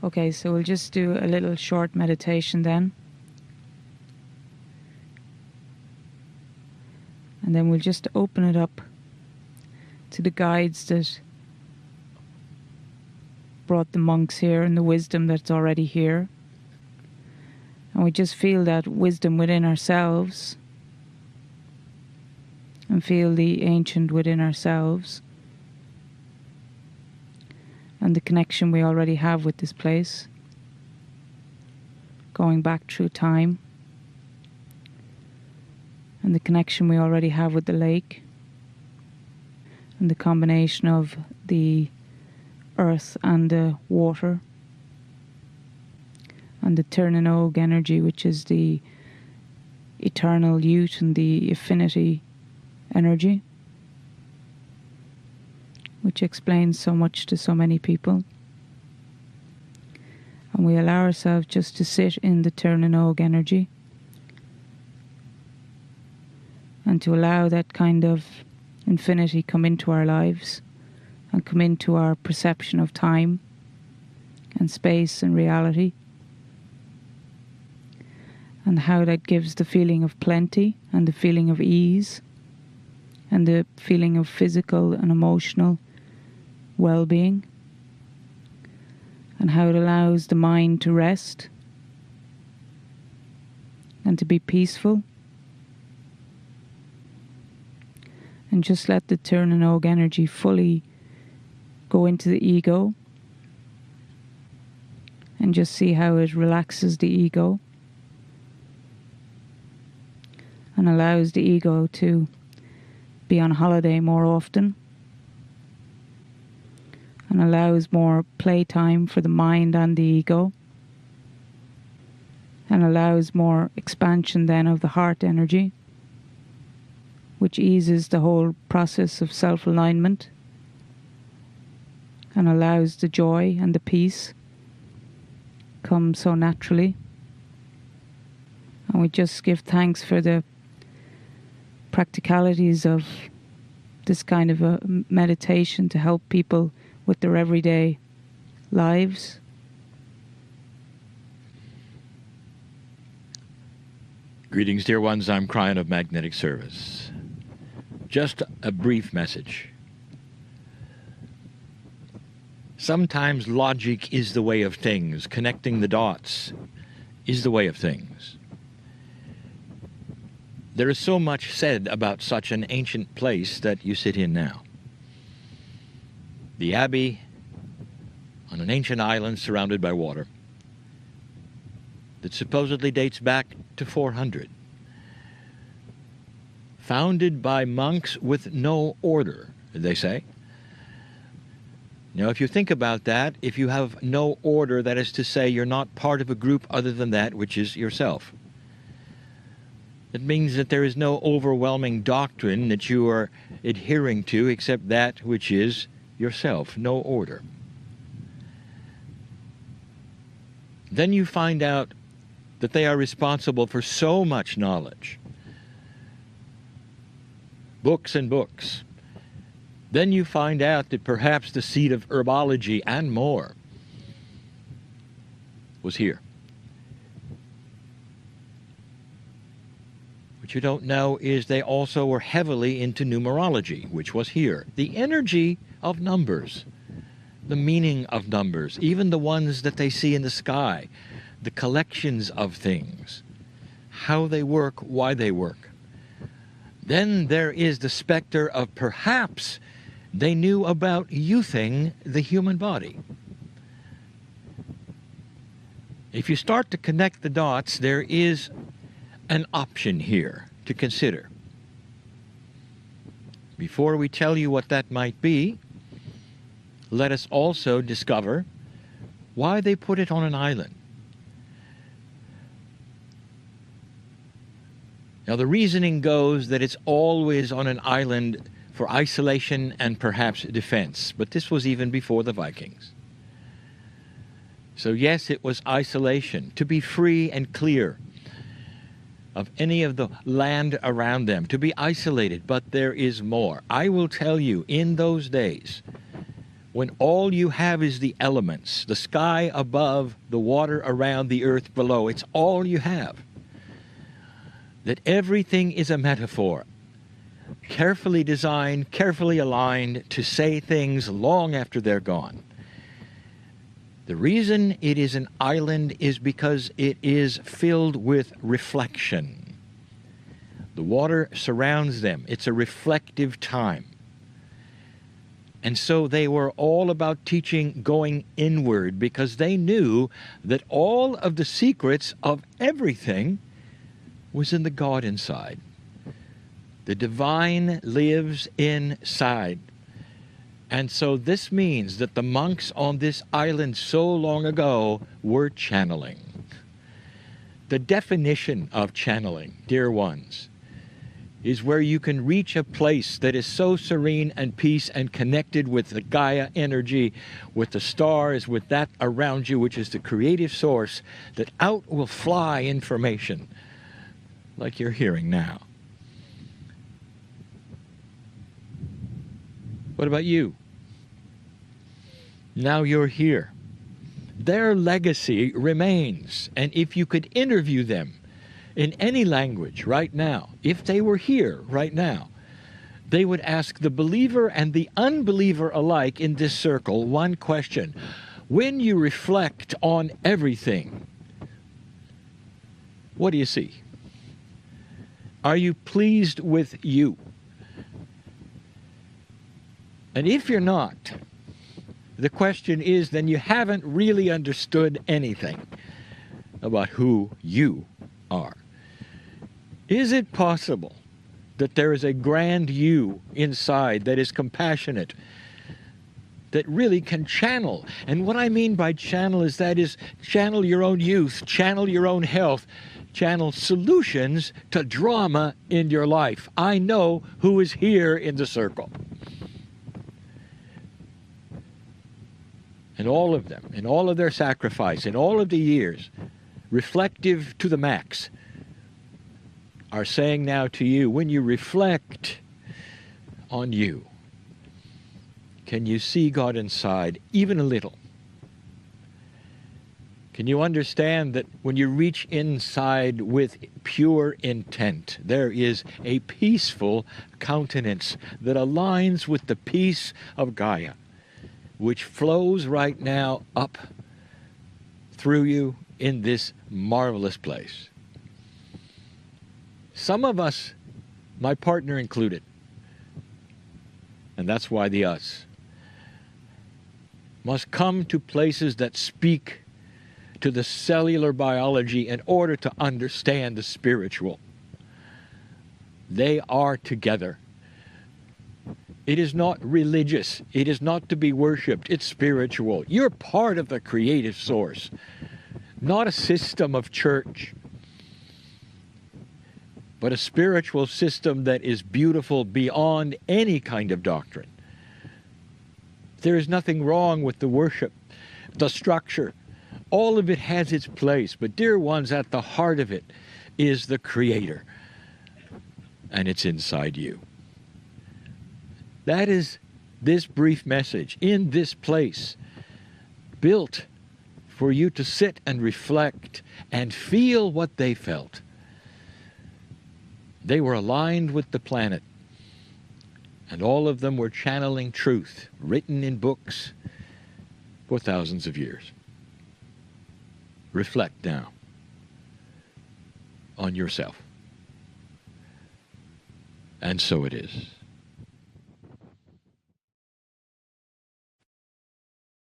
Okay, so we'll just do a little short meditation then. And then we'll just open it up to the guides that brought the monks here and the wisdom that's already here. And we just feel that wisdom within ourselves and feel the ancient within ourselves and the connection we already have with this place, going back through time, and the connection we already have with the lake, and the combination of the earth and the water, and the Turnanog energy, which is the eternal youth and the affinity energy, which explains so much to so many people. And we allow ourselves just to sit in the Turnanog energy and to allow that kind of infinity come into our lives and come into our perception of time and space and reality, and how that gives the feeling of plenty and the feeling of ease and the feeling of physical and emotional well-being, and how it allows the mind to rest and to be peaceful. And just let the Turnanog energy fully go into the ego and just see how it relaxes the ego and allows the ego to be on holiday more often, and allows more playtime for the mind and the ego, and allows more expansion then of the heart energy, which eases the whole process of self-alignment and allows the joy and the peace come so naturally. And we just give thanks for the practicalities of this kind of a meditation to help people with their everyday lives. Greetings, dear ones. I'm Kryon of Magnetic Service. Just a brief message. Sometimes logic is the way of things. Connecting the dots is the way of things. There is so much said about such an ancient place that you sit in now. The Abbey on an ancient island surrounded by water that supposedly dates back to 400. Founded by monks with no order, they say. Now, if you think about that, if you have no order, that is to say you're not part of a group other than that which is yourself. It means that there is no overwhelming doctrine that you are adhering to except that which is yourself, no order. Then you find out that they are responsible for so much knowledge. Books and books. Then you find out that perhaps the seed of herbology and more was here. What you don't know is they also were heavily into numerology, which was here. The energy of numbers, the meaning of numbers, even the ones that they see in the sky, the collections of things, how they work, why they work. Then there is the specter of perhaps they knew about youthing the human body. If you start to connect the dots, there is an option here to consider. Before we tell you what that might be, let us also discover why they put it on an island. Now, the reasoning goes that it's always on an island for isolation and perhaps defense, but this was even before the Vikings. So yes, it was isolation, to be free and clear of any of the land around them, to be isolated, but there is more. I will tell you, in those days, when all you have is the elements, the sky above, the water around, the earth below. It's all you have. That everything is a metaphor, carefully designed, carefully aligned to say things long after they're gone. The reason it is an island is because it is filled with reflection. The water surrounds them. It's a reflective time. And so they were all about teaching going inward, because they knew that all of the secrets of everything was in the God inside. The divine lives inside. And so this means that the monks on this island so long ago were channeling. The definition of channeling, dear ones, is where you can reach a place that is so serene and peace and connected with the Gaia energy, with the stars, with that around you, which is the creative source, that out will fly information like you're hearing now. What about you? Now you're here. Their legacy remains, and if you could interview them in any language right now, if they were here right now, they would ask the believer and the unbeliever alike in this circle one question. When you reflect on everything, what do you see? Are you pleased with you? And if you're not, the question is, then you haven't really understood anything about who you are. Is it possible that there is a grand you inside that is compassionate, that really can channel? And what I mean by channel is channel your own youth, channel your own health, channel solutions to drama in your life. I know who is here in the circle. And all of them, in all of their sacrifice, in all of the years, reflective to the max, are saying now to you, when you reflect on you, can you see God inside even a little? Can you understand that when you reach inside with pure intent, there is a peaceful countenance that aligns with the peace of Gaia, which flows right now up through you in this marvelous place? Some of us, my partner included, and that's why the us, must come to places that speak to the cellular biology in order to understand the spiritual. They are together. It is not religious. It is not to be worshipped. It's spiritual. You're part of the creative source, not a system of church, but a spiritual system that is beautiful beyond any kind of doctrine. There is nothing wrong with the worship, the structure. All of it has its place, but dear ones, at the heart of it is the Creator, and it's inside you. That is this brief message in this place, built for you to sit and reflect and feel what they felt. They were aligned with the planet, and all of them were channeling truth written in books for thousands of years. Reflect now on yourself. And so it is.